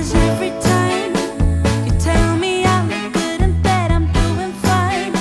'cause every time you tell me I look good in bed, I'm doing fine,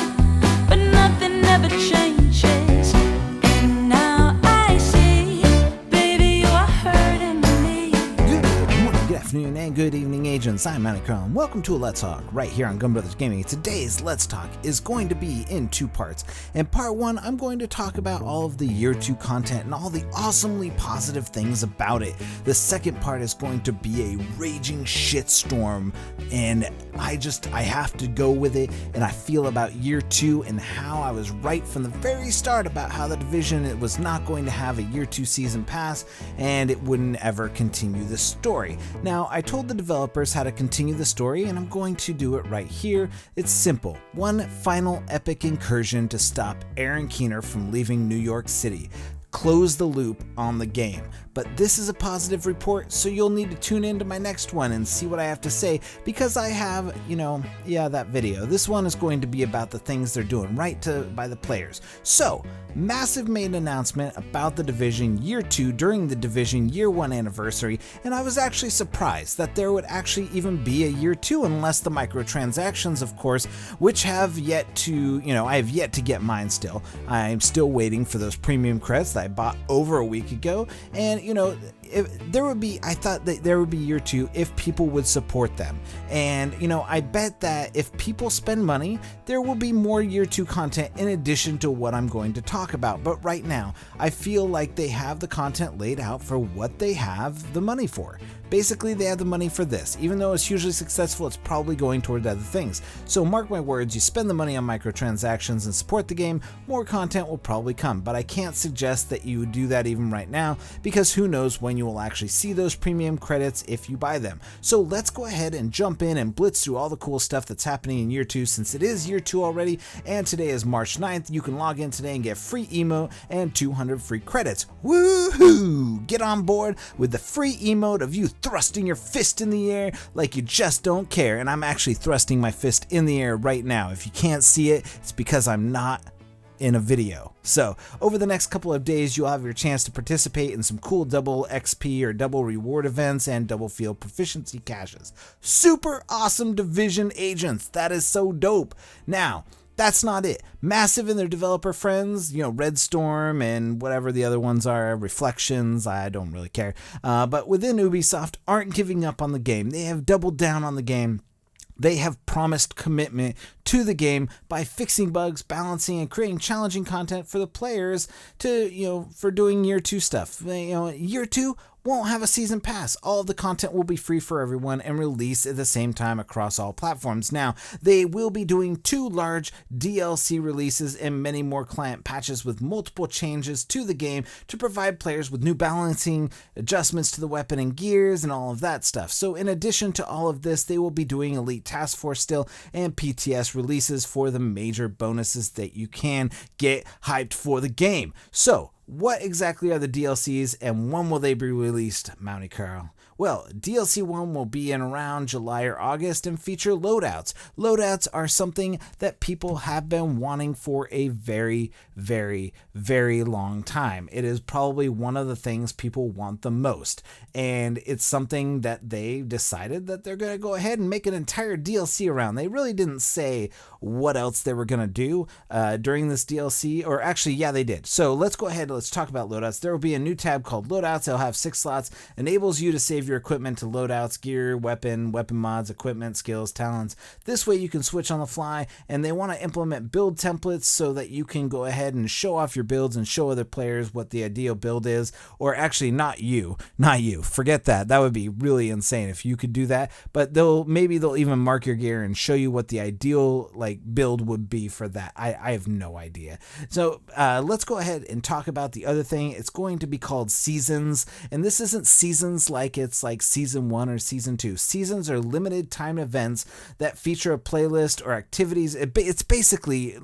but nothing ever changes. And now I see, baby, you are hurting me. Good morning, good afternoon, and good evening, agents. I'm Microtransactions. Welcome to a Let's Talk right here on Gun Brothers Gaming. Today's Let's Talk is going to be in two parts. In part one, I'm going to talk about all of the year 2 content and all the awesomely positive things about it. The second part is going to be a raging shitstorm, and I have to go with it, and I feel about year 2 and how I was right from the very start about how the Division, it was not going to have a year 2 season pass, and it wouldn't ever continue the story. Now, I told the developers how to continue the story, and I'm going to do it right here. It's simple. One final epic incursion to stop Aaron Keener from leaving New York City. Close the loop on the game. But this is a positive report, so you'll need to tune into my next one and see what I have to say, because I have, that video. This one is going to be about the things they're doing right by the players. So, Massive made an announcement about the Division Year 2 during the Division Year 1 anniversary, and I was actually surprised that there would actually even be a Year 2 unless the microtransactions, of course, which have yet to, I have yet to get mine still. I'm still waiting for those premium credits that I bought over a week ago, and I thought that there would be year 2 if people would support them. And I bet that if people spend money, there will be more year 2 content in addition to what I'm going to talk about. But right now, I feel like they have the content laid out for what they have the money for. Basically, they have the money for this. Even though it's hugely successful, it's probably going toward other things. So mark my words, you spend the money on microtransactions and support the game, more content will probably come. But I can't suggest that you do that even right now, because who knows when you will actually see those premium credits if you buy them. So let's go ahead and jump in and blitz through all the cool stuff that's happening in year 2, since it is year 2 already, and today is March 9th. You can log in today and get free emote and 200 free credits. Woohoo! Get on board with the free emote of you thrusting your fist in the air like you just don't care. And I'm actually thrusting my fist in the air right now. If you can't see it, it's because I'm not in a video. So over the next couple of days, you'll have your chance to participate in some cool double XP or double reward events and double field proficiency caches. Super awesome Division agents. That is so dope. Now, that's not it. Massive and their developer friends, Red Storm and whatever the other ones are, Reflections, I don't really care. But within Ubisoft, aren't giving up on the game. They have doubled down on the game. They have promised commitment to the game by fixing bugs, balancing, and creating challenging content for the players to, for doing year 2 stuff. Year 2 won't have a season pass. All of the content will be free for everyone and released at the same time across all platforms. Now, they will be doing 2 large DLC releases and many more client patches with multiple changes to the game to provide players with new balancing, adjustments to the weapon and gears, and all of that stuff. So in addition to all of this, they will be doing Elite Task Force still and PTS releases for the major bonuses that you can get hyped for the game. So, what exactly are the DLCs and when will they be released, Mounty Carl? Well, DLC 1 will be in around July or August and feature loadouts. Loadouts are something that people have been wanting for a very, very, very long time. It is probably one of the things people want the most. And it's something that they decided that they're going to go ahead and make an entire DLC around. They really didn't say what else they were going to do during this DLC. Or actually, yeah, they did. So let's go ahead and let's talk about loadouts. There will be a new tab called Loadouts. It'll have 6 slots. Enables you to save your equipment to loadouts, gear, weapon mods, equipment, skills, talents. This way you can switch on the fly, and they want to implement build templates so that you can go ahead and show off your builds and show other players what the ideal build is. Or actually, not you. Forget that. That would be really insane if you could do that. But maybe they'll even mark your gear and show you what the ideal build would be for that. I have no idea. So let's go ahead and talk about the other thing. It's going to be called Seasons, and this isn't seasons like it's like season 1 or season 2. Seasons are limited time events that feature a playlist or activities. It's basically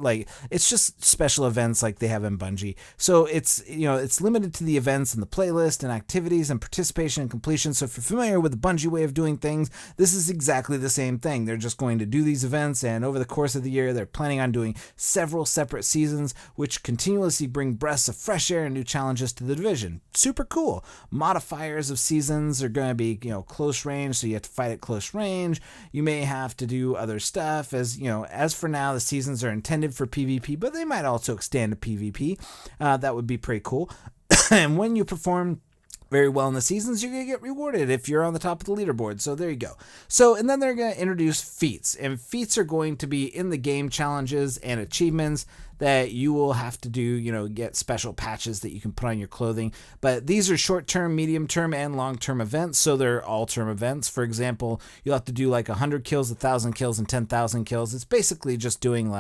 it's just special events like they have in Bungie. So it's limited to the events and the playlist and activities and participation and completion. So if you're familiar with the Bungie way of doing things, this is exactly the same thing. They're just going to do these events, and over the course of the year, they're planning on doing several separate seasons, which continuously bring breaths of fresh share new challenges to the Division. Super cool. Modifiers of seasons are going to be, close range, so you have to fight at close range. You may have to do other stuff. As for now, the seasons are intended for PvP, but they might also extend to PvP. That would be pretty cool. And when you perform very well in the seasons, you're going to get rewarded if you're on the top of the leaderboard. So there you go. And then they're going to introduce feats, and feats are going to be in the game challenges and achievements that you will have to do, get special patches that you can put on your clothing. But these are short-term, medium-term, and long-term events, so they're all-term events. For example, you'll have to do like 100 kills, 1,000 kills, and 10,000 kills. It's basically just doing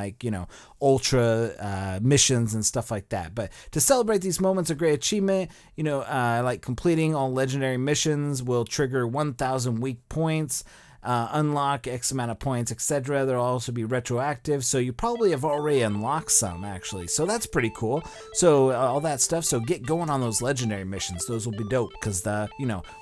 ultra missions and stuff like that. But to celebrate these moments of great achievement, like completing all legendary missions will trigger 1,000 weak points, unlock X amount of points, etc. They'll also be retroactive, so you probably have already unlocked some, actually. So that's pretty cool. So all that stuff, so get going on those legendary missions. Those will be dope, because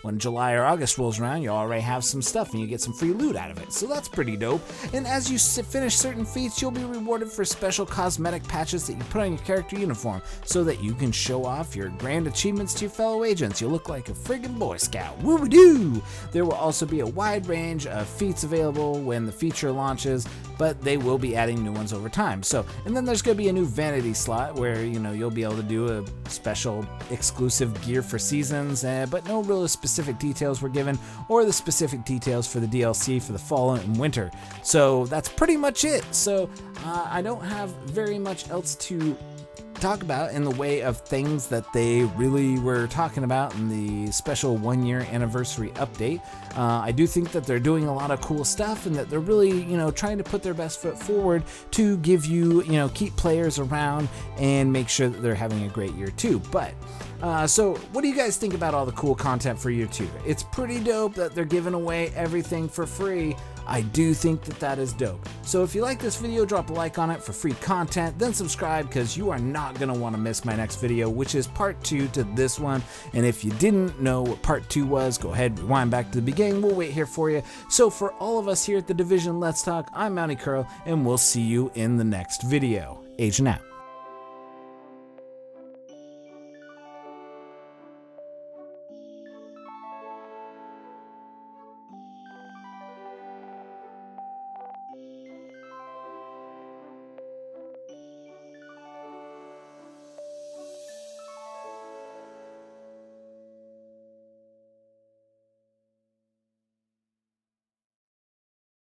when July or August rolls around, you already have some stuff, and you get some free loot out of it. So that's pretty dope. And as you finish certain feats, you'll be rewarded for special cosmetic patches that you put on your character uniform, so that you can show off your grand achievements to your fellow agents. You'll look like a friggin' Boy Scout. Woo-doo! There will also be a wide range of feats available when the feature launches, but they will be adding new ones over time. And then there's going to be a new vanity slot where you'll be able to do a special exclusive gear for seasons, but no real specific details were given, or the specific details for the DLC for the fall and winter. So that's pretty much it. I don't have very much else to talk about in the way of things that they really were talking about in the special 1-year anniversary update. I do think that they're doing a lot of cool stuff, and that they're really, trying to put their best foot forward to give you, keep players around and make sure that they're having a great year too. But so what do you guys think about all the cool content for year 2? It's pretty dope that they're giving away everything for free. I do think that is dope. So if you like this video, drop a like on it for free content, then subscribe, because you are not going to want to miss my next video, which is part 2 to this one. And if you didn't know what part 2 was, go ahead, rewind back to the beginning. We'll wait here for you. So for all of us here at the Division Let's Talk, I'm Mounty Curl, and we'll see you in the next video. Agent out.